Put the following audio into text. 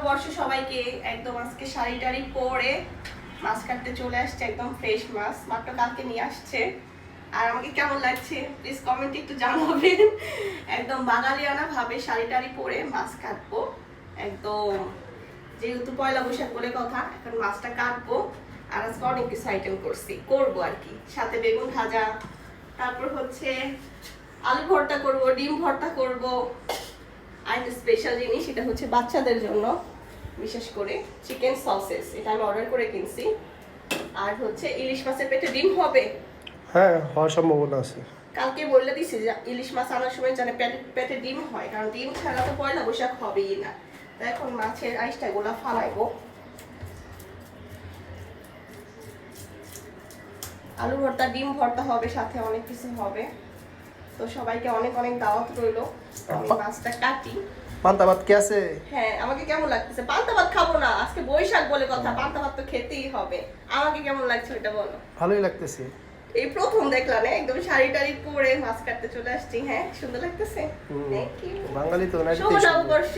নববর্ষ সবাইকে। একদম আজকে শাড়ি টাড়ি পরে মাছ কাটতে চলে আসছে, একদম ফ্রেশ মাছ মাত্র কালকে নিয়ে আসছে। আর আমাকে কেমন লাগছে প্লিজ কমেন্টে একটু জানাবেন। একদম বাঙালিয়ানা ভাবে শাড়ি টাড়ি পরে মাছ কাটবো একদম, যেহেতু পয়লা বৈশাখ বলে কথা, এখন মাছটা কাটবো। আর আজকে অনেক কিছু আইটেম করবো আর কি, সাথে বেগুন ভাজা, তারপর হচ্ছে আলু ভর্তা করব, ডিম ভর্তা করব। আর একটা স্পেশাল জিনিস, এটা হচ্ছে বাচ্চাদের জন্য, বিশেষ করে চিকেন সসেস, এটা আমি অর্ডার করে কিনছি। আর হচ্ছে ইলিশ মাছের পেটে ডিম হবে। হ্যাঁ, হওয়ার সম্ভাবনা আছে। কালকে বলে দিছি যে ইলিশ মাছ আনার সময় যেন পেটে ডিম হয়, কারণ ডিম ছাড়া তো পয়লা বৈশাখ হবেই না। তো এখন মাছের আইসটা গোলা ফালাইবো। আলু ভর্তা, ডিম ভর্তা হবে, সাথে অনেক কিছু হবে। তো সবাইকে অনেক অনেক দাওয়াত রইলো। তো আমি মাছটা কাটি। পান্তা ভাত কে আছে? হ্যাঁ, আমাকে কেমন লাগতেছে? পান্তা ভাত খাবো না আজকে, বৈশাখ বলে কথা, পান্তা ভাত তো খেতেই হবে। আমাকে কেমন লাগছে ওটা বলো। ভালোই লাগতেছে। এই প্রথম দেখলাম একদম শাড়ি টাড়ি পরে মাছ কাটতে চলে আসছি। হ্যাঁ, সুন্দর লাগতেছে। Thank you. বাঙালি তো শুভ নববর্ষ।